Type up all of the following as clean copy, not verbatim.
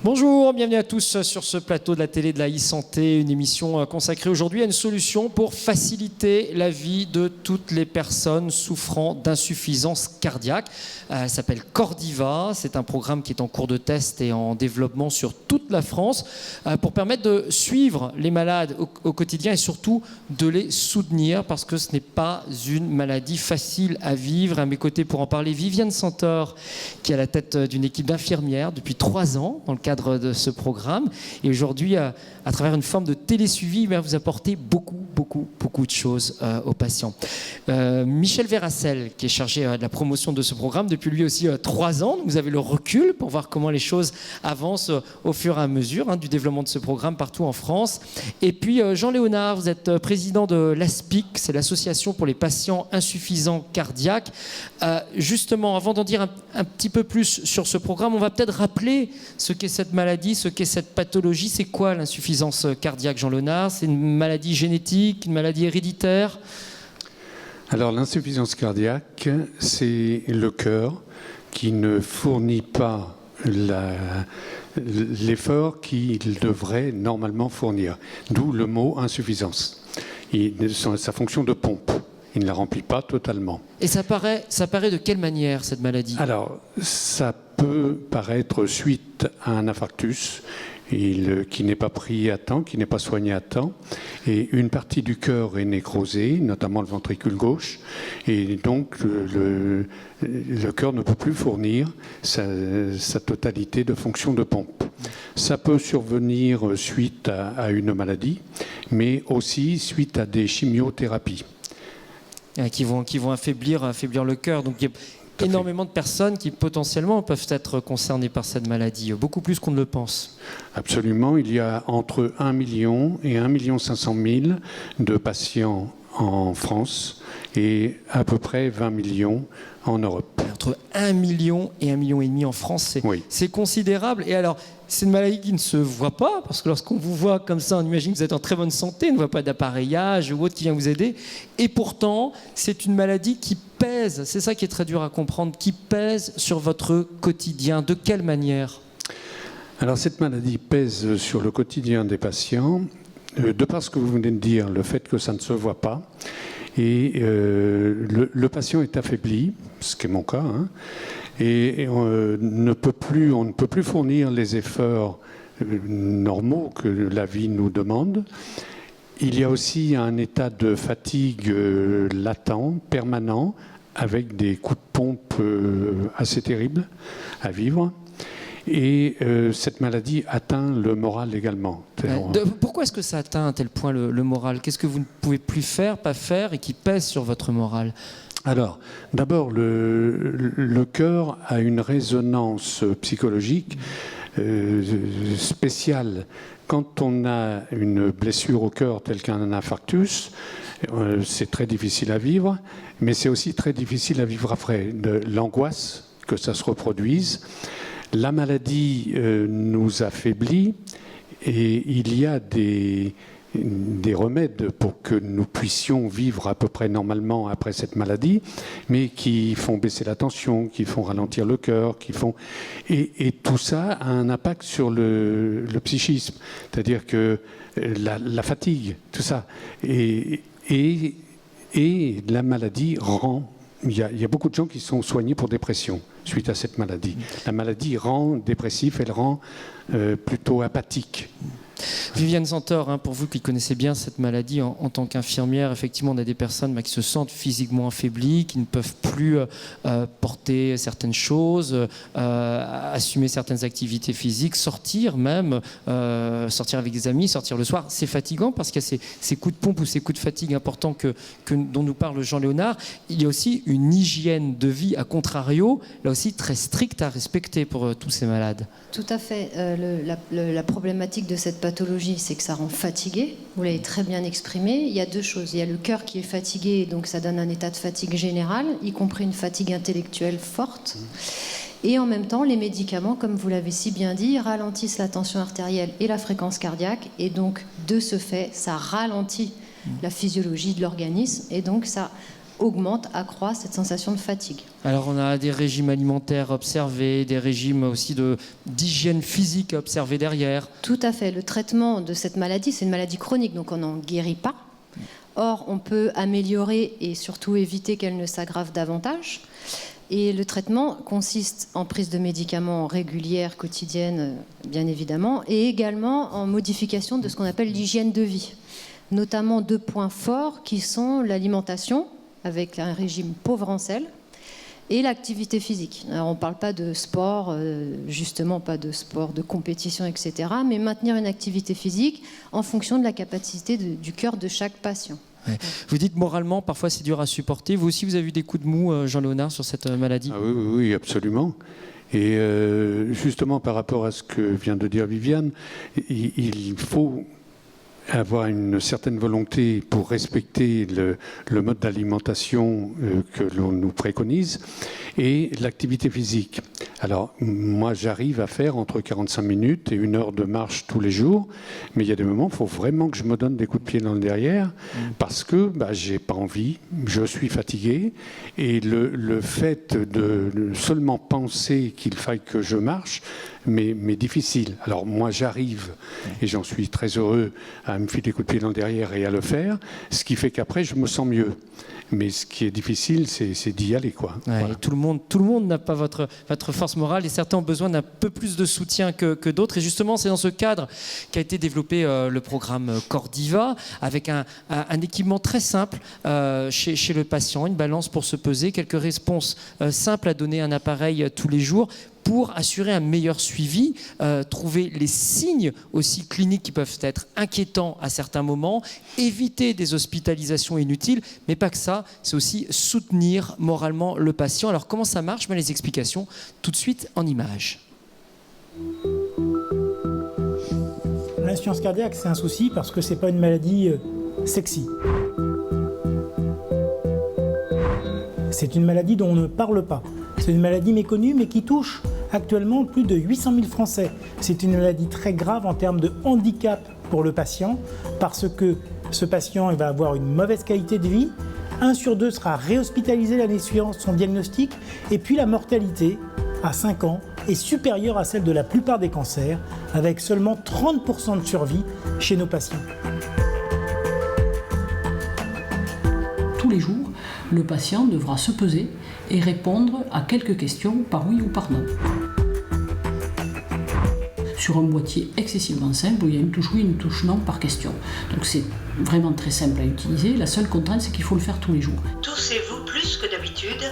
Bonjour, bienvenue à tous sur ce plateau de la télé de la e-santé, une émission consacrée aujourd'hui à une solution pour faciliter la vie de toutes les personnes souffrant d'insuffisance cardiaque. Ça s'appelle Cordiva, c'est un programme qui est en cours de test et en développement sur toute la France pour permettre de suivre les malades au quotidien et surtout de les soutenir parce que ce n'est pas une maladie facile à vivre. À mes côtés pour en parler, Viviane Santor qui est à la tête d'une équipe d'infirmières depuis 3 ans dans le cadre de ce programme. Et aujourd'hui, à travers une forme de télésuivi, vous apportez beaucoup de choses aux patients. Michel Verracel, qui est chargé de la promotion de ce programme depuis lui aussi 3 ans. Donc vous avez le recul pour voir comment les choses avancent au fur et à mesure du développement de ce programme partout en France. Et puis Jean Léonard, vous êtes président de l'ASPIC, c'est l'association pour les patients insuffisants cardiaques. Justement, avant d'en dire un petit peu plus sur ce programme, on va peut-être rappeler ce qu'est cette maladie, ce qu'est cette pathologie. C'est quoi l'insuffisance cardiaque, Jean Léonard? C'est une maladie génétique, une maladie héréditaire? Alors l'insuffisance cardiaque, c'est le cœur qui ne fournit pas l'effort qu'il devrait normalement fournir. D'où le mot insuffisance. Sa fonction de pompe, il ne la remplit pas totalement. Et ça paraît de quelle manière cette maladie? Alors ça peut paraître suite à un infarctus qui n'est pas pris à temps, qui n'est pas soigné à temps. Et une partie du cœur est nécrosée, notamment le ventricule gauche. Et donc, le cœur ne peut plus fournir sa totalité de fonctions de pompe. Ça peut survenir suite à une maladie, mais aussi suite à des chimiothérapies. Qui vont affaiblir le cœur. Donc, il y a énormément de personnes qui potentiellement peuvent être concernées par cette maladie, beaucoup plus qu'on ne le pense. Absolument, il y a entre 1 million et 1,5 million de patients en France et à peu près 20 millions en Europe. Entre 1 million et 1,5 million en France, c'est considérable. Et alors, c'est une maladie qui ne se voit pas, parce que lorsqu'on vous voit comme ça, on imagine que vous êtes en très bonne santé, on ne voit pas d'appareillage ou autre qui vient vous aider. Et pourtant, c'est une maladie qui pèse, c'est ça qui est très dur à comprendre, qui pèse sur votre quotidien. De quelle manière? Alors, cette maladie pèse sur le quotidien des patients, de par ce que vous venez de dire, le fait que ça ne se voit pas. Et le patient est affaibli, ce qui est mon cas, et on ne peut plus fournir les efforts normaux que la vie nous demande. Il y a aussi un état de fatigue latent, permanent, avec des coups de pompe assez terribles à vivre. Et cette maladie atteint le moral également. Pourquoi est-ce que ça atteint à tel point le moral? Qu'est-ce que vous ne pouvez plus faire, pas faire, et qui pèse sur votre moral? Alors, d'abord, le cœur a une résonance psychologique spéciale. Quand on a une blessure au cœur telle qu'un infarctus, c'est très difficile à vivre, mais c'est aussi très difficile à vivre après. L'angoisse que ça se reproduise. La maladie nous affaiblit et il y a des remèdes pour que nous puissions vivre à peu près normalement après cette maladie, mais qui font baisser la tension, qui font ralentir le cœur, et tout ça a un impact sur le psychisme, c'est-à-dire que la fatigue, tout ça, et la maladie rend. Il y a beaucoup de gens qui sont soignés pour dépression suite à cette maladie. La maladie rend dépressif, elle rend plutôt apathique. Viviane Santor, pour vous qui connaissez bien cette maladie en tant qu'infirmière, effectivement on a des personnes qui se sentent physiquement affaiblies, qui ne peuvent plus porter certaines choses, assumer certaines activités physiques, sortir même, sortir avec des amis, sortir le soir. C'est fatigant parce qu'il y a ces coups de pompe ou ces coups de fatigue importants dont nous parle Jean Léonard. Il y a aussi une hygiène de vie, à contrario, là aussi très stricte à respecter pour tous ces malades. Tout à fait. La problématique de cette pathologie, c'est que ça rend fatigué. Vous l'avez très bien exprimé. Il y a 2 choses. Il y a le cœur qui est fatigué, donc ça donne un état de fatigue générale, y compris une fatigue intellectuelle forte. Et en même temps, les médicaments, comme vous l'avez si bien dit, ralentissent la tension artérielle et la fréquence cardiaque. Et donc, de ce fait, ça ralentit la physiologie de l'organisme. Et donc, ça accroît cette sensation de fatigue. Alors on a des régimes alimentaires observés, des régimes aussi d'hygiène physique observés derrière. Tout à fait. Le traitement de cette maladie, c'est une maladie chronique, donc on n'en guérit pas. Or, on peut améliorer et surtout éviter qu'elle ne s'aggrave davantage. Et le traitement consiste en prise de médicaments régulière, quotidienne, bien évidemment, et également en modification de ce qu'on appelle l'hygiène de vie. Notamment 2 points forts qui sont l'alimentation, avec un régime pauvre en sel, et l'activité physique. Alors, on ne parle pas de sport, justement pas de sport de compétition, etc., mais maintenir une activité physique en fonction de la capacité du cœur de chaque patient. Ouais. Vous dites moralement, parfois c'est dur à supporter. Vous aussi, vous avez eu des coups de mou, Jean-Léonard, sur cette maladie? Oui, absolument. Et justement, par rapport à ce que vient de dire Viviane, il faut avoir une certaine volonté pour respecter le mode d'alimentation que l'on nous préconise et l'activité physique. Alors, moi, j'arrive à faire entre 45 minutes et 1 heure de marche tous les jours, mais il y a des moments, il faut vraiment que je me donne des coups de pied dans le derrière parce que j'ai pas envie, je suis fatigué et le fait de seulement penser qu'il faille que je marche, mais difficile. Alors moi j'arrive, et j'en suis très heureux, à me filer des coups de pied dans le derrière et à le faire, ce qui fait qu'après je me sens mieux. Mais ce qui est difficile, c'est d'y aller, quoi. Ouais, Voilà. tout le monde n'a pas votre force morale et certains ont besoin d'un peu plus de soutien que d'autres. Et justement, c'est dans ce cadre qu'a été développé le programme Cordiva, avec un équipement très simple chez le patient, une balance pour se peser, quelques réponses simples à donner à un appareil tous les jours, pour assurer un meilleur suivi, trouver les signes aussi cliniques qui peuvent être inquiétants à certains moments, éviter des hospitalisations inutiles, mais pas que ça, c'est aussi soutenir moralement le patient. Alors comment ça marche? Les explications tout de suite en images. L'insuffisance cardiaque, c'est un souci parce que c'est pas une maladie sexy. C'est une maladie dont on ne parle pas. C'est une maladie méconnue, mais qui touche actuellement plus de 800 000 Français. C'est une maladie très grave en termes de handicap pour le patient, parce que ce patient il va avoir une mauvaise qualité de vie. 1 sur 2 sera réhospitalisé l'année suivante son diagnostic. Et puis la mortalité, à 5 ans, est supérieure à celle de la plupart des cancers, avec seulement 30% de survie chez nos patients. Tous les jours, le patient devra se peser et répondre à quelques questions par oui ou par non. Sur un boîtier excessivement simple où il y a une touche oui et une touche non par question. Donc c'est vraiment très simple à utiliser. La seule contrainte, c'est qu'il faut le faire tous les jours. Toussez-vous plus que d'habitude?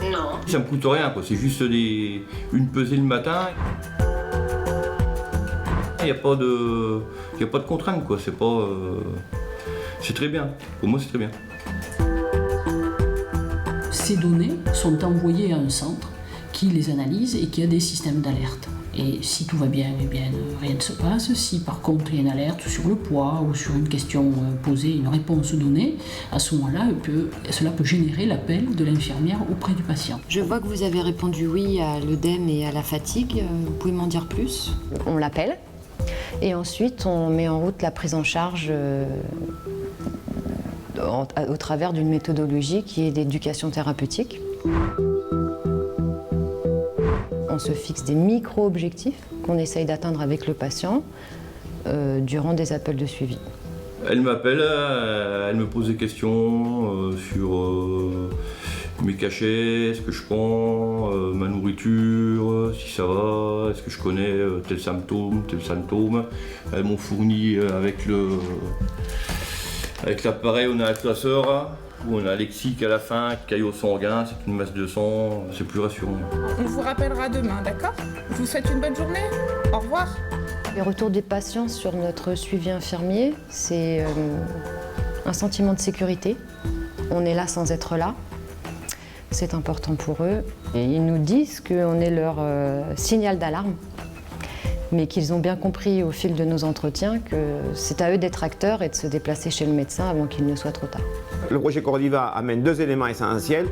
Non. Ça me coûte rien, quoi. C'est juste une pesée le matin. Il n'y a pas de contrainte, quoi. C'est très bien. Pour moi, c'est très bien. Ces données sont envoyées à un centre qui les analyse et qui a des systèmes d'alerte. Et si tout va bien, eh bien, rien ne se passe. Si par contre il y a une alerte sur le poids ou sur une question posée, une réponse donnée, à ce moment-là, cela peut générer l'appel de l'infirmière auprès du patient. Je vois que vous avez répondu oui à l'œdème et à la fatigue. Vous pouvez m'en dire plus? On l'appelle et ensuite on met en route la prise en charge au travers d'une méthodologie qui est d'éducation thérapeutique. On se fixe des micro-objectifs qu'on essaye d'atteindre avec le patient durant des appels de suivi. Elle m'appelle, elle me pose des questions sur mes cachets, ce que je prends, ma nourriture, si ça va, est-ce que je connais tel symptôme. Elles m'ont fourni avec l'appareil, on a un classeur, où on a un lexique à la fin, caillot sanguin, c'est une masse de sang, c'est plus rassurant. On vous rappellera demain, d'accord? Je vous souhaite une bonne journée. Au revoir. Les retours des patients sur notre suivi infirmier, c'est un sentiment de sécurité. On est là sans être là. C'est important pour eux. Et ils nous disent qu'on est leur signal d'alarme, mais qu'ils ont bien compris au fil de nos entretiens que c'est à eux d'être acteurs et de se déplacer chez le médecin avant qu'il ne soit trop tard. Le projet Cordiva amène 2 éléments essentiels.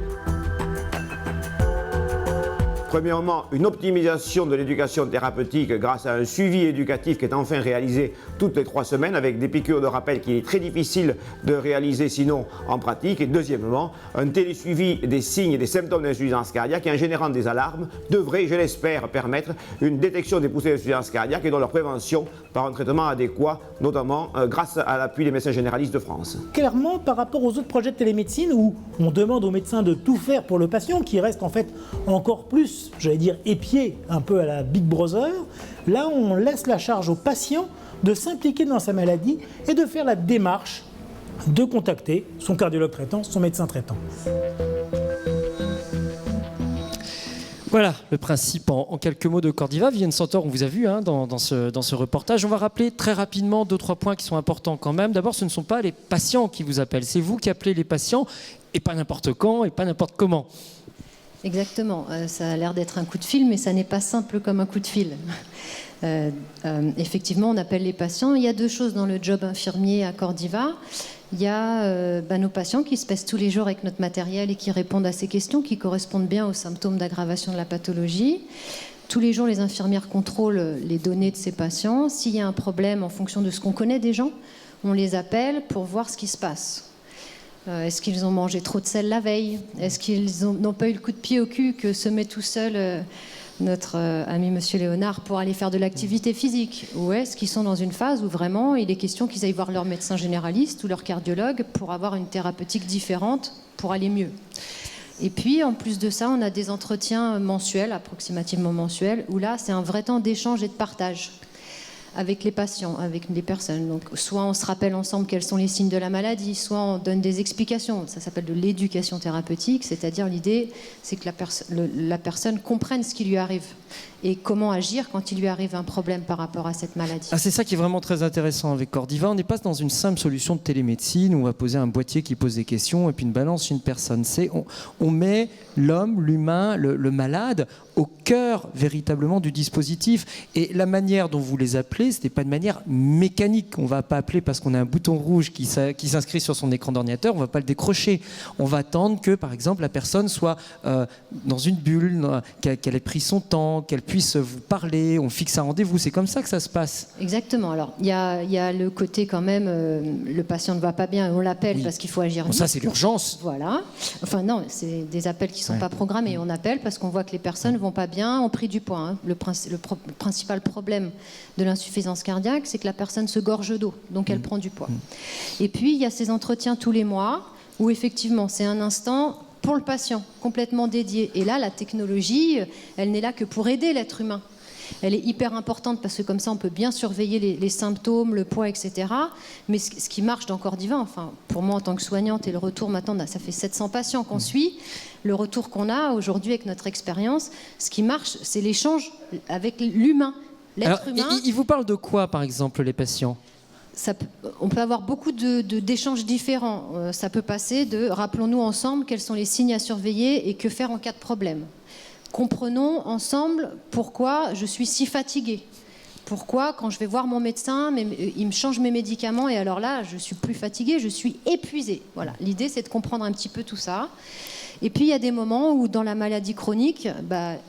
Premièrement, une optimisation de l'éducation thérapeutique grâce à un suivi éducatif qui est enfin réalisé toutes les 3 semaines avec des piqûres de rappel qu'il est très difficile de réaliser sinon en pratique. Et deuxièmement, un télésuivi des signes et des symptômes d'insuffisance cardiaque et en générant des alarmes devrait, je l'espère, permettre une détection des poussées d'insuffisance cardiaque et donc leur prévention par un traitement adéquat, notamment grâce à l'appui des médecins généralistes de France. Clairement, par rapport aux autres projets de télémédecine où on demande aux médecins de tout faire pour le patient, qui reste en fait encore plus, j'allais dire, épié un peu à la Big Brother, là on laisse la charge au patient de s'impliquer dans sa maladie et de faire la démarche de contacter son cardiologue traitant, son médecin traitant. Voilà le principe en quelques mots de Cordiva. Viviane Santor, on vous a vu dans ce reportage. On va rappeler très rapidement 2-3 points qui sont importants quand même. D'abord, ce ne sont pas les patients qui vous appellent, c'est vous qui appelez les patients et pas n'importe quand et pas n'importe comment. Exactement, ça a l'air d'être un coup de fil, mais ça n'est pas simple comme un coup de fil. Effectivement, on appelle les patients. Il y a 2 choses dans le job infirmier à Cordiva. Il y a nos patients qui se pèsent tous les jours avec notre matériel et qui répondent à ces questions qui correspondent bien aux symptômes d'aggravation de la pathologie. Tous les jours, les infirmières contrôlent les données de ces patients. S'il y a un problème en fonction de ce qu'on connaît des gens, on les appelle pour voir ce qui se passe. Est-ce qu'ils ont mangé trop de sel la veille? Est-ce qu'ils n'ont pas eu le coup de pied au cul que se met tout seul notre ami Monsieur Léonard pour aller faire de l'activité physique? Ou est-ce qu'ils sont dans une phase où vraiment il est question qu'ils aillent voir leur médecin généraliste ou leur cardiologue pour avoir une thérapeutique différente pour aller mieux? Et puis en plus de ça, on a des entretiens mensuels, approximativement mensuels, où là c'est un vrai temps d'échange et de partage avec les patients, avec les personnes. Donc, soit on se rappelle ensemble quels sont les signes de la maladie, soit on donne des explications. Ça s'appelle de l'éducation thérapeutique, c'est-à-dire l'idée, c'est que la personne comprenne ce qui lui arrive et comment agir quand il lui arrive un problème par rapport à cette maladie. Ah, c'est ça qui est vraiment très intéressant avec Cordiva. On n'est pas dans une simple solution de télémédecine où on va poser un boîtier qui pose des questions et puis une balance chez une personne. On met l'homme, l'humain, le malade au cœur véritablement du dispositif. Et la manière dont vous les appelez, ce n'est pas de manière mécanique. On ne va pas appeler parce qu'on a un bouton rouge qui s'inscrit sur son écran d'ordinateur, on ne va pas le décrocher. On va attendre que, par exemple, la personne soit dans une bulle, qu'elle ait pris son temps, qu'elle puisse vous parler, on fixe un rendez-vous. C'est comme ça que ça se passe. Exactement. Alors, il y a le côté quand même, le patient ne va pas bien, on l'appelle parce qu'il faut agir vite. Ça, c'est l'urgence. Voilà. Enfin, non, c'est des appels qui ne sont pas programmés. On appelle parce qu'on voit que les personnes ne vont pas bien, ont pris du poids. Hein. Le principal problème de l'insuffisance cardiaque, c'est que la personne se gorge d'eau, donc elle prend du poids. Et puis, il y a ces entretiens tous les mois où, effectivement, c'est un instant pour le patient, complètement dédié. Et là, la technologie, elle n'est là que pour aider l'être humain. Elle est hyper importante parce que comme ça, on peut bien surveiller les symptômes, le poids, etc. Mais ce qui marche dans Cordiva, enfin, pour moi en tant que soignante, et le retour maintenant, ça fait 700 patients qu'on suit, le retour qu'on a aujourd'hui avec notre expérience, ce qui marche, c'est l'échange avec l'humain, l'être humain. Ils vous parlent de quoi, par exemple, les patients ? On peut avoir beaucoup d'échanges différents. Ça peut passer de « rappelons-nous ensemble quels sont les signes à surveiller et que faire en cas de problème ». Comprenons ensemble pourquoi je suis si fatiguée. Pourquoi, quand je vais voir mon médecin, il me change mes médicaments et alors là, je suis plus fatiguée, je suis épuisée. Voilà. L'idée, c'est de comprendre un petit peu tout ça. Et puis, il y a des moments où, dans la maladie chronique,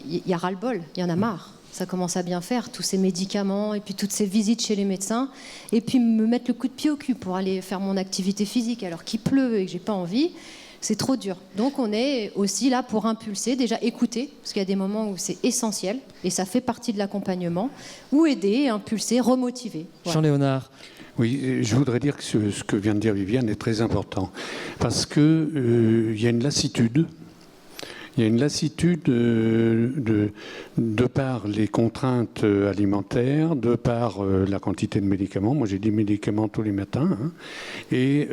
il y a ras-le-bol, il y en a marre. Ça commence à bien faire, tous ces médicaments et puis toutes ces visites chez les médecins. Et puis, me mettre le coup de pied au cul pour aller faire mon activité physique alors qu'il pleut et que j'ai pas envie. C'est trop dur. Donc on est aussi là pour impulser, déjà écouter, parce qu'il y a des moments où c'est essentiel, et ça fait partie de l'accompagnement, ou aider, impulser, remotiver. Voilà. Jean Léonard. Oui, je voudrais dire que ce que vient de dire Viviane est très important, parce qu'il y a une lassitude. Il y a une lassitude de par les contraintes alimentaires, de par la quantité de médicaments. Moi, j'ai des médicaments tous les matins. Hein, et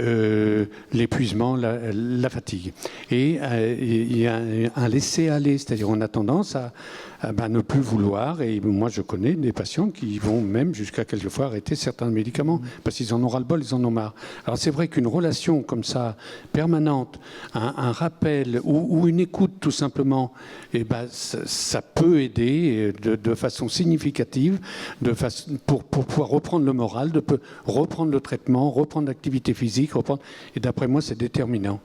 l'épuisement, la fatigue. Et il y a un laisser-aller, c'est-à-dire on a tendance à ne plus vouloir. Et moi, je connais des patients qui vont même jusqu'à quelquefois arrêter certains médicaments parce qu'ils en ont ras-le-bol, ils en ont marre. Alors c'est vrai qu'une relation comme ça, permanente, un rappel ou une écoute tout simplement, ça peut aider de façon significative pour pouvoir reprendre le moral, reprendre le traitement, reprendre l'activité physique, et d'après moi, c'est déterminant.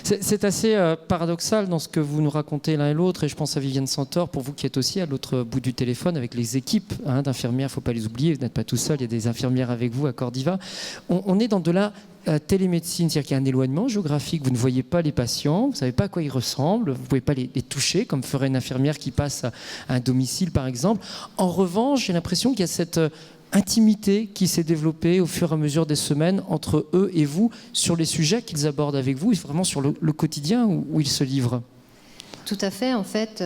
C'est assez paradoxal dans ce que vous nous racontez l'un et l'autre, et je pense à Viviane Santor, pour vous qui êtes aussi à l'autre bout du téléphone avec les équipes d'infirmières, il ne faut pas les oublier, vous n'êtes pas tout seul, il y a des infirmières avec vous à Cordiva. On est dans de la télémédecine, c'est-à-dire qu'il y a un éloignement géographique, vous ne voyez pas les patients, vous ne savez pas à quoi ils ressemblent, vous ne pouvez pas les toucher, comme ferait une infirmière qui passe à un domicile par exemple. En revanche, j'ai l'impression qu'il y a cette intimité qui s'est développée au fur et à mesure des semaines entre eux et vous sur les sujets qu'ils abordent avec vous et vraiment sur le quotidien où ils se livrent. Tout à fait. En fait,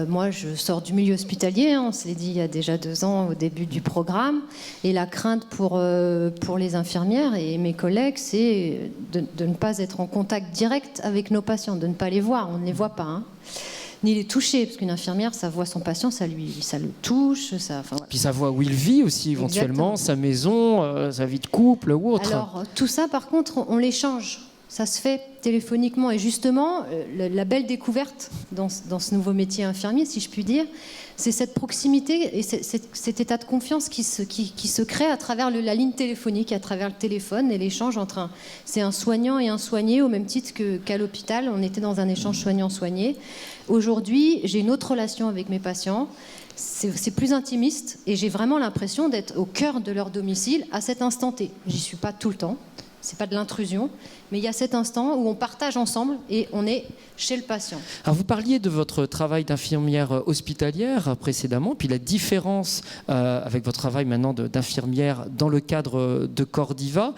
moi, je sors du milieu hospitalier. On se l'est dit il y a déjà 2 ans au début du programme. Et la crainte pour les infirmières et mes collègues, c'est de ne pas être en contact direct avec nos patients, de ne pas les voir. On ne les voit pas, ni les toucher, parce qu'une infirmière, ça voit son patient, ça le touche. Puis ça voit où il vit aussi, éventuellement, exactement. Sa maison, sa vie de couple ou autre. Alors, tout ça, par contre, on l'échange. Ça se fait téléphoniquement. Et justement, la belle découverte dans ce nouveau métier infirmier, si je puis dire, c'est cette proximité et cet état de confiance qui se crée à travers la ligne téléphonique, à travers le téléphone et l'échange entre c'est un soignant et un soigné, au même titre qu'à l'hôpital, on était dans un échange soignant-soigné. Aujourd'hui, j'ai une autre relation avec mes patients. C'est plus intimiste et j'ai vraiment l'impression d'être au cœur de leur domicile à cet instant T. J'y suis pas tout le temps. C'est pas de l'intrusion, mais il y a cet instant où on partage ensemble et on est chez le patient. Alors vous parliez de votre travail d'infirmière hospitalière précédemment, puis la différence avec votre travail maintenant d'infirmière dans le cadre de Cordiva.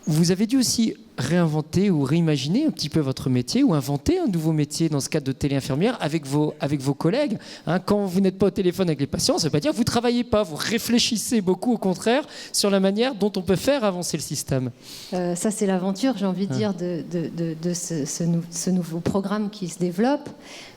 Vous avez dû aussi réinventer ou réimaginer un petit peu votre métier ou inventer un nouveau métier dans ce cadre de téléinfirmière avec vos collègues. Quand vous n'êtes pas au téléphone avec les patients, ça ne veut pas dire que vous ne travaillez pas, vous réfléchissez beaucoup au contraire sur la manière dont on peut faire avancer le système. Ça c'est l'aventure, j'ai envie de dire, de ce nouveau programme qui se développe.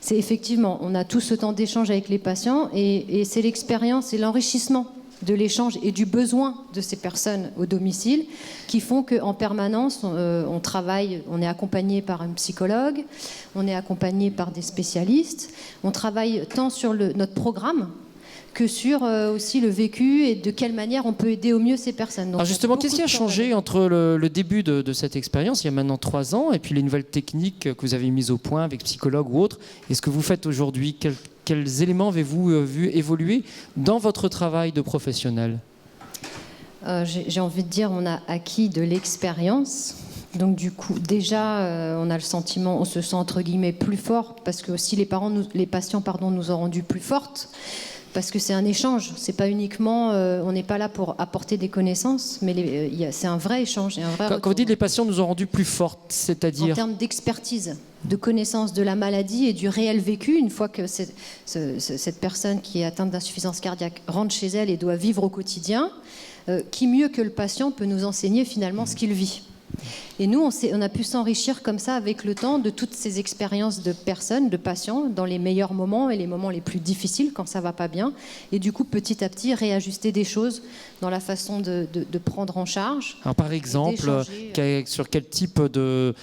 C'est effectivement, on a tout ce temps d'échange avec les patients et c'est l'expérience et l'enrichissement de l'échange et du besoin de ces personnes au domicile qui font qu'en permanence, on travaille, on est accompagné par un psychologue, on est accompagné par des spécialistes, on travaille tant sur notre programme que sur aussi le vécu et de quelle manière on peut aider au mieux ces personnes. Donc, alors justement, qu'est-ce qui a changé entre le début de cette expérience, il y a maintenant 3 ans, et puis les nouvelles techniques que vous avez mises au point avec psychologue ou autre, et ce que vous faites aujourd'hui, quels éléments avez-vous vu évoluer dans votre travail de professionnel ? J'ai envie de dire, on a acquis de l'expérience. Donc du coup, déjà, on a le sentiment, on se sent entre guillemets plus fort, parce que aussi les patients nous ont rendu plus fortes. Parce que c'est un échange, c'est pas uniquement, on n'est pas là pour apporter des connaissances, mais c'est un vrai échange. Et un vrai quand vous dites les patients nous ont rendu plus fortes, c'est-à-dire ? En termes d'expertise, de connaissance de la maladie et du réel vécu, une fois que cette personne qui est atteinte d'insuffisance cardiaque rentre chez elle et doit vivre au quotidien, qui mieux que le patient peut nous enseigner finalement ce qu'il vit ? Et nous, on a pu s'enrichir comme ça avec le temps de toutes ces expériences de personnes, de patients, dans les meilleurs moments et les moments les plus difficiles quand ça va pas bien. Et du coup, petit à petit, réajuster des choses dans la façon de prendre en charge. Alors, par exemple, sur quel type de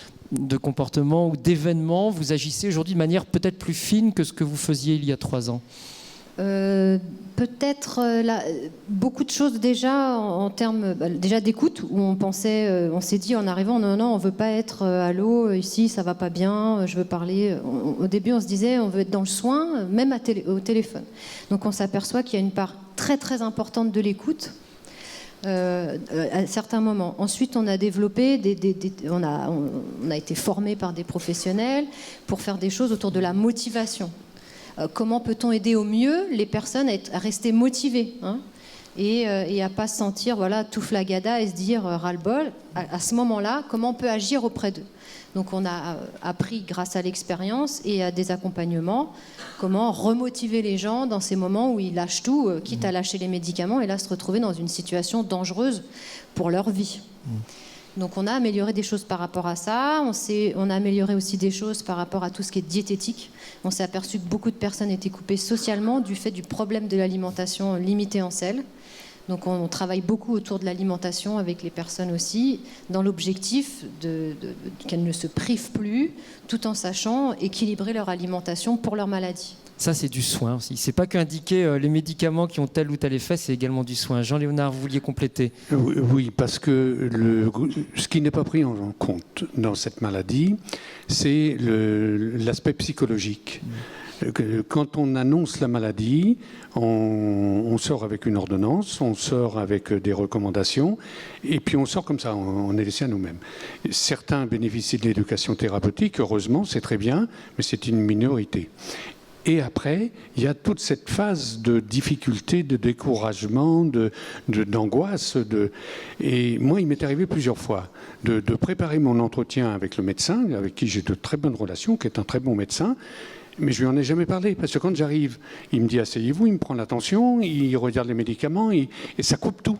comportement ou d'événement vous agissez aujourd'hui de manière peut-être plus fine que ce que vous faisiez il y a 3 ans ? Peut-être beaucoup de choses déjà en termes déjà d'écoute où on s'est dit en arrivant non on veut pas être allô ici ça va pas bien je veux parler. Au début on se disait on veut être dans le soin même au téléphone. Donc on s'aperçoit qu'il y a une part très très importante de l'écoute. À certains moments. Ensuite, on a développé, on a été formé par des professionnels pour faire des choses autour de la motivation. Comment peut-on aider au mieux les personnes à rester motivées et à ne pas se sentir tout flagada et se dire ras-le-bol. À ce moment-là, comment on peut agir auprès d'eux. Donc on a appris grâce à l'expérience et à des accompagnements comment remotiver les gens dans ces moments où ils lâchent tout, quitte à lâcher les médicaments et là se retrouver dans une situation dangereuse pour leur vie. Donc on a amélioré des choses par rapport à ça, on a amélioré aussi des choses par rapport à tout ce qui est diététique. On s'est aperçu que beaucoup de personnes étaient coupées socialement du fait du problème de l'alimentation limitée en sel. Donc on travaille beaucoup autour de l'alimentation avec les personnes aussi, dans l'objectif qu'elles ne se privent plus, tout en sachant équilibrer leur alimentation pour leur maladie. Ça, c'est du soin aussi. C'est pas qu'indiquer les médicaments qui ont tel ou tel effet, c'est également du soin. Jean-Léonard, vous vouliez compléter? Oui, parce que ce qui n'est pas pris en compte dans cette maladie, c'est l'aspect psychologique. Quand on annonce la maladie, on sort avec une ordonnance, on sort avec des recommandations, et puis on sort comme ça, on est laissé à nous-mêmes. Certains bénéficient de l'éducation thérapeutique, heureusement, c'est très bien, mais c'est une minorité. Et après, il y a toute cette phase de difficulté, de découragement, d'angoisse. Et moi, il m'est arrivé plusieurs fois de préparer mon entretien avec le médecin, avec qui j'ai de très bonnes relations, qui est un très bon médecin. Mais je lui en ai jamais parlé, parce que quand j'arrive, il me dit asseyez-vous, il me prend l'attention, il regarde les médicaments, et ça coupe tout.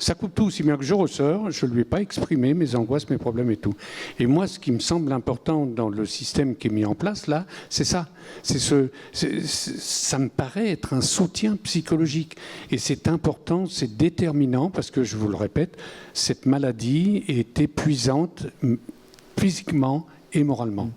Ça coupe tout, si bien que je ressors, je ne lui ai pas exprimé mes angoisses, mes problèmes et tout. Et moi, ce qui me semble important dans le système qui est mis en place, là, c'est ça. Ça me paraît être un soutien psychologique. Et c'est important, c'est déterminant, parce que, je vous le répète, cette maladie est épuisante physiquement et moralement.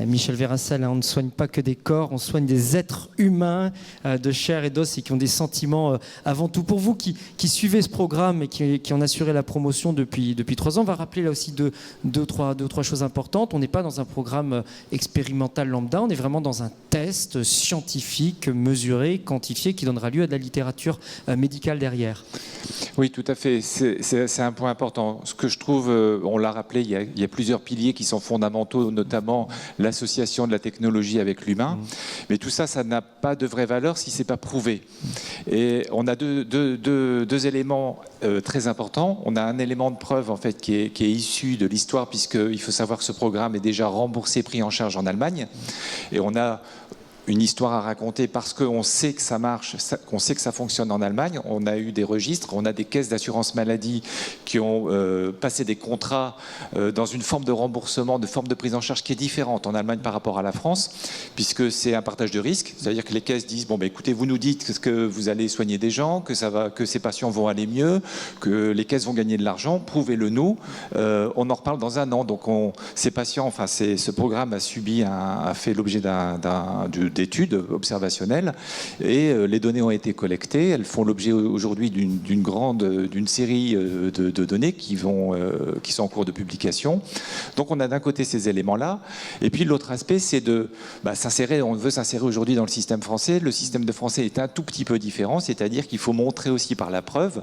Michel Vérassal, on ne soigne pas que des corps, on soigne des êtres humains de chair et d'os et qui ont des sentiments avant tout. Pour vous qui suivez ce programme et qui en assurez la promotion depuis 3 ans, on va rappeler là aussi deux, trois choses importantes. On n'est pas dans un programme expérimental lambda, on est vraiment dans un test scientifique, mesuré, quantifié, qui donnera lieu à de la littérature médicale derrière. Oui, tout à fait. C'est un point important. Ce que je trouve, on l'a rappelé, il y a plusieurs piliers qui sont fondamentaux, notamment l'association de la technologie avec l'humain. Mais tout ça, ça n'a pas de vraie valeur si ce n'est pas prouvé. Et on a deux éléments très importants. On a un élément de preuve en fait, qui est issu de l'histoire, puisqu'il faut savoir que ce programme est déjà remboursé, pris en charge en Allemagne. Et on a une histoire à raconter parce qu'on sait que ça marche, qu'on sait que ça fonctionne en Allemagne. On a eu des registres, on a des caisses d'assurance maladie qui ont passé des contrats dans une forme de remboursement, de forme de prise en charge qui est différente en Allemagne par rapport à la France, puisque c'est un partage de risques. C'est-à-dire que les caisses disent, bon, écoutez, vous nous dites que vous allez soigner des gens, que ces patients vont aller mieux, que les caisses vont gagner de l'argent, prouvez-le nous. On en reparle dans 1 an. Donc ces patients, enfin ce programme a fait l'objet d'études observationnelles et les données ont été collectées. Elles font l'objet aujourd'hui d'une série de données qui sont en cours de publication. Donc on a d'un côté ces éléments-là et puis l'autre aspect c'est de s'insérer, on veut s'insérer aujourd'hui dans le système français. Le système de français est un tout petit peu différent, c'est-à-dire qu'il faut montrer aussi par la preuve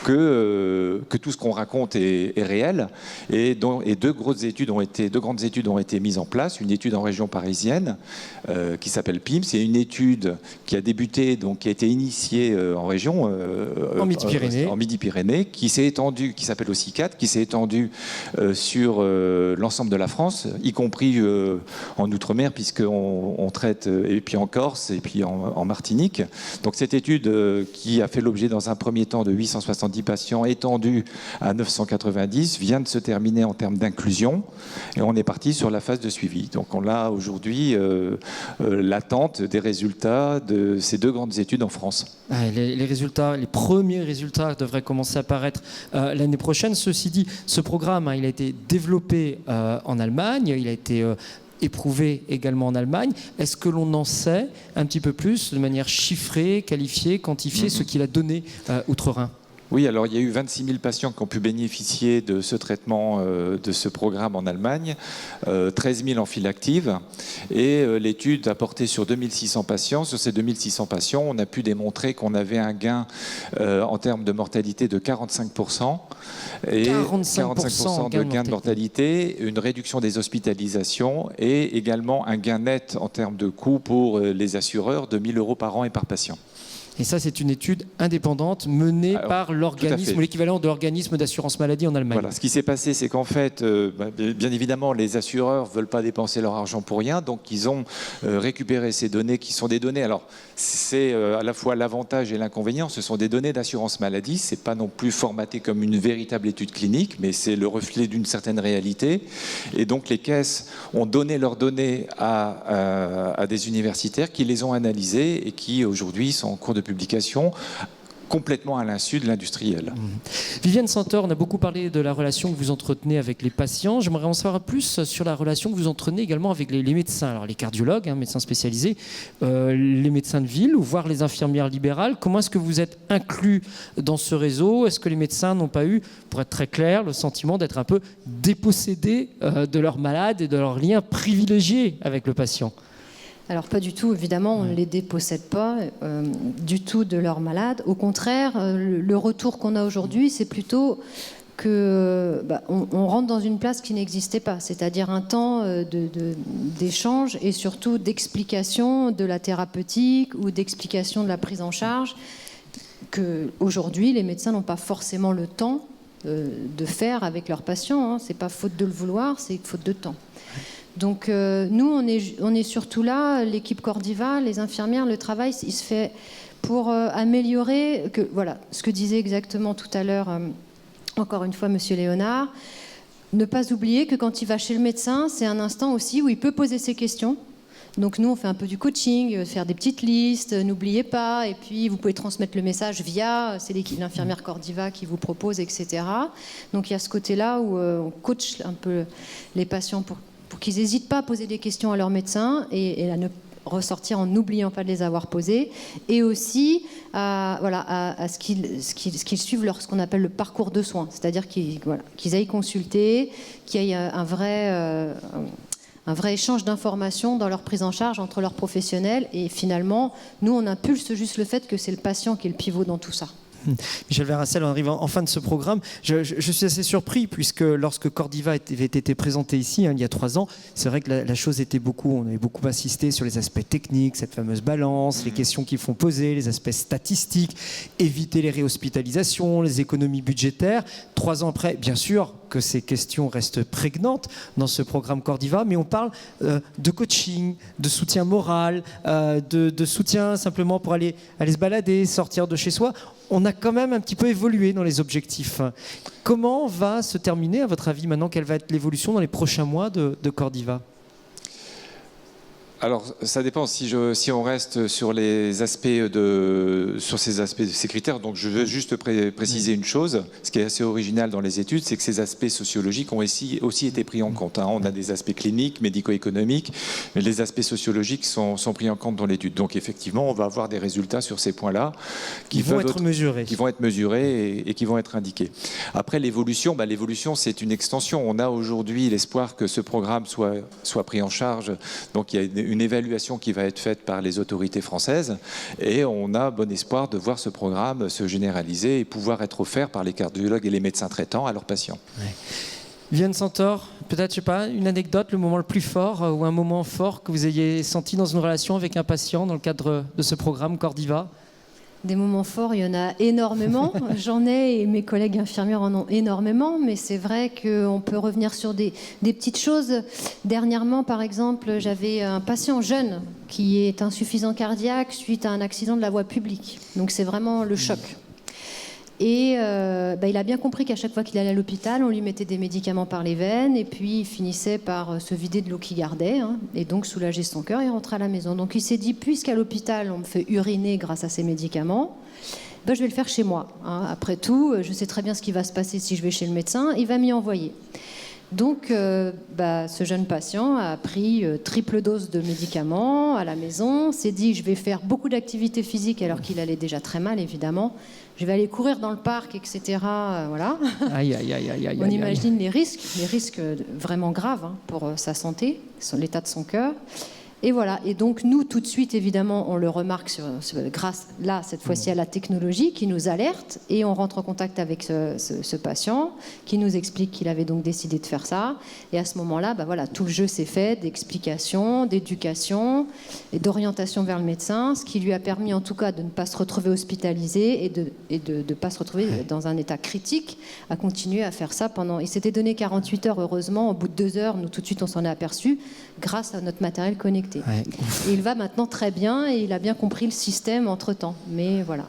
que tout ce qu'on raconte est réel et deux grandes études ont été mises en place. Une étude en région parisienne qui s'appelle PIM, c'est une étude qui a débuté, donc qui a été initiée en région, en Midi-Pyrénées, qui s'est étendue, qui s'appelle aussi CAT, qui s'est étendue sur l'ensemble de la France, y compris en Outre-mer, puisqu'on traite, et puis en Corse, et puis en Martinique. Donc cette étude qui a fait l'objet dans un premier temps de 870 patients, étendue à 990, vient de se terminer en termes d'inclusion, et on est parti sur la phase de suivi. Donc on a aujourd'hui l'attente des résultats de ces 2 grandes études en France. Les premiers résultats devraient commencer à apparaître l'année prochaine. Ceci dit, ce programme, il a été développé en Allemagne, il a été éprouvé également en Allemagne. Est-ce que l'on en sait un petit peu plus, de manière chiffrée, qualifiée, quantifiée, ce qu'il a donné outre-Rhin ? Oui, alors il y a eu 26 000 patients qui ont pu bénéficier de ce traitement, de ce programme en Allemagne, 13 000 en file active, et l'étude a porté sur 2600 patients. Sur ces 2600 patients, on a pu démontrer qu'on avait un gain en termes de mortalité de 45%, et 45% de gain de mortalité, une réduction des hospitalisations, et également un gain net en termes de coûts pour les assureurs de 1 000 € par an et par patient. Et ça, c'est une étude indépendante menée par l'organisme, ou l'équivalent de l'organisme d'assurance maladie en Allemagne. Voilà, ce qui s'est passé, c'est qu'en fait, bien évidemment, les assureurs ne veulent pas dépenser leur argent pour rien, donc ils ont récupéré ces données qui sont des données. Alors, c'est à la fois l'avantage et l'inconvénient. Ce sont des données d'assurance maladie. C'est pas non plus formaté comme une véritable étude clinique, mais c'est le reflet d'une certaine réalité. Et donc, les caisses ont donné leurs données à des universitaires qui les ont analysées et qui aujourd'hui sont en cours de publication complètement à l'insu de l'industriel. Viviane Santor, on a beaucoup parlé de la relation que vous entretenez avec les patients. J'aimerais en savoir plus sur la relation que vous entretenez également avec les médecins. Alors les cardiologues, médecins spécialisés, les médecins de ville, ou voire les infirmières libérales. Comment est-ce que vous êtes inclus dans ce réseau? Est-ce que les médecins n'ont pas eu, pour être très clair, le sentiment d'être un peu dépossédés de leurs malades et de leurs liens privilégiés avec le patient? Alors pas du tout, évidemment, on ne les dépossède pas du tout de leurs malades. Au contraire, le retour qu'on a aujourd'hui, c'est plutôt que on rentre dans une place qui n'existait pas, c'est-à-dire un temps d'échange et surtout d'explication de la thérapeutique ou d'explication de la prise en charge que aujourd'hui les médecins n'ont pas forcément le temps de faire avec leurs patients. C'est pas faute de le vouloir, c'est faute de temps. Donc nous, on est surtout là, l'équipe Cordiva, les infirmières, le travail, il se fait pour améliorer, voilà, ce que disait exactement tout à l'heure, encore une fois, Monsieur Léonard, ne pas oublier que quand il va chez le médecin, c'est un instant aussi où il peut poser ses questions. Donc nous, on fait un peu du coaching, faire des petites listes, n'oubliez pas, et puis vous pouvez transmettre le message via, c'est l'infirmière Cordiva qui vous propose, etc. Donc il y a ce côté-là où on coach un peu les patients pour qu'ils n'hésitent pas à poser des questions à leur médecin et à ne ressortir en n'oubliant pas de les avoir posées, et aussi à ce qu'ils suivent ce qu'on appelle le parcours de soins, c'est-à-dire qu'ils aillent consulter, qu'il y ait un vrai échange d'informations dans leur prise en charge entre leurs professionnels, et finalement, nous, on impulse juste le fait que c'est le patient qui est le pivot dans tout ça. Michel Verhassel, en arrivant en fin de ce programme, je suis assez surpris puisque lorsque Cordiva avait été présenté ici il y a 3 ans, c'est vrai que la chose était on avait beaucoup insisté sur les aspects techniques, cette fameuse balance, les questions qu'ils font poser, les aspects statistiques, éviter les réhospitalisations, les économies budgétaires. 3 ans après, bien sûr que ces questions restent prégnantes dans ce programme Cordiva, mais on parle de coaching, de soutien moral, de soutien simplement pour aller se balader, sortir de chez soi. On a quand même un petit peu évolué dans les objectifs. Comment va se terminer, à votre avis, maintenant, quelle va être l'évolution dans les prochains mois de Cordiva ? Alors, ça dépend si on reste sur les aspects sur ces aspects de ces critères. Donc, je veux juste préciser une chose. Ce qui est assez original dans les études, c'est que ces aspects sociologiques ont aussi été pris en compte. On a des aspects cliniques, médico-économiques, mais les aspects sociologiques sont pris en compte dans l'étude. Donc, effectivement, on va avoir des résultats sur ces points-là qui vont être mesurés et qui vont être indiqués. Après, l'évolution, c'est une extension. On a aujourd'hui l'espoir que ce programme soit pris en charge. Donc, il y a une évaluation qui va être faite par les autorités françaises, et on a bon espoir de voir ce programme se généraliser et pouvoir être offert par les cardiologues et les médecins traitants à leurs patients. Ouais. Viviane Santor, peut-être, je sais pas, une anecdote, le moment le plus fort ou un moment fort que vous ayez senti dans une relation avec un patient dans le cadre de ce programme Cordiva ? Des moments forts, il y en a énormément. J'en ai, et mes collègues infirmières en ont énormément, mais c'est vrai qu'on peut revenir sur des petites choses. Dernièrement, par exemple, j'avais un patient jeune qui est insuffisant cardiaque suite à un accident de la voie publique. Donc c'est vraiment le choc. Et il a bien compris qu'à chaque fois qu'il allait à l'hôpital, on lui mettait des médicaments par les veines, et puis il finissait par se vider de l'eau qu'il gardait, et donc soulager son cœur et rentrer à la maison. Donc il s'est dit, puisqu'à l'hôpital on me fait uriner grâce à ces médicaments, je vais le faire chez moi. Après tout, je sais très bien ce qui va se passer si je vais chez le médecin, il va m'y envoyer. Donc ce jeune patient a pris triple dose de médicaments à la maison, s'est dit je vais faire beaucoup d'activité physique alors qu'il allait déjà très mal évidemment, je vais aller courir dans le parc, etc. Voilà. Aïe, aïe, aïe, aïe, aïe, on imagine les risques vraiment graves pour sa santé, l'état de son cœur. Et voilà, et donc nous, tout de suite, évidemment, on le remarque grâce, là, cette fois-ci, à la technologie qui nous alerte, et on rentre en contact avec ce patient qui nous explique qu'il avait donc décidé de faire ça. Et à ce moment-là, tout le jeu s'est fait d'explication, d'éducation et d'orientation vers le médecin, ce qui lui a permis en tout cas de ne pas se retrouver hospitalisé et de ne pas se retrouver dans un état critique, à continuer à faire ça pendant... Il s'était donné 48 heures, heureusement, au bout de 2 heures, nous tout de suite on s'en est aperçu, grâce à notre matériel connecté. Ouais. Et il va maintenant très bien et il a bien compris le système entre-temps. Mais voilà.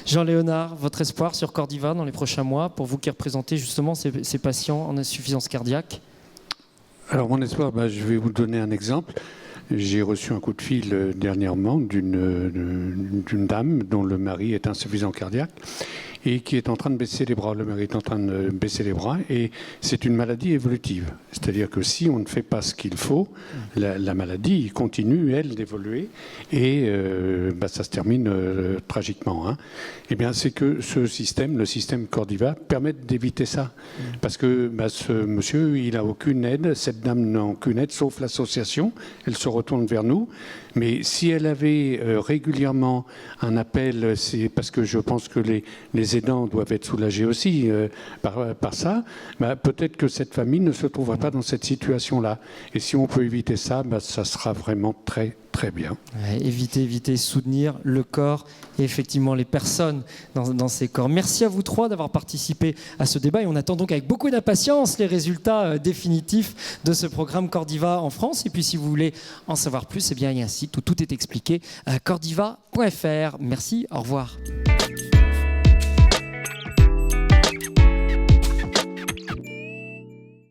Jean-Léonard, votre espoir sur Cordiva dans les prochains mois, pour vous qui représentez justement ces patients en insuffisance cardiaque ? Alors mon espoir, je vais vous donner un exemple. J'ai reçu un coup de fil dernièrement d'une dame dont le mari est insuffisant cardiaque et qui est en train de baisser les bras. Le mari est en train de baisser les bras et c'est une maladie évolutive. C'est-à-dire que si on ne fait pas ce qu'il faut, la maladie continue, elle, d'évoluer et ça se termine tragiquement. Hein. Eh bien, c'est que ce système, le système Cordiva, permet d'éviter ça. Parce que ce monsieur, il n'a aucune aide, cette dame n'a aucune aide, sauf l'association. Elle se retourne vers nous. Mais si elle avait régulièrement un appel, c'est parce que je pense que les aidants doivent être soulagés aussi par ça, peut-être que cette famille ne se trouverait pas dans cette situation-là. Et si on peut éviter ça, ça sera vraiment très, très bien. Éviter, soutenir le corps et effectivement les personnes dans ces corps. Merci à vous trois d'avoir participé à ce débat et on attend donc avec beaucoup d'impatience les résultats définitifs de ce programme Cordiva en France. Et puis si vous voulez en savoir plus, eh bien, il y a un site où tout est expliqué, cordiva.fr. Merci, au revoir.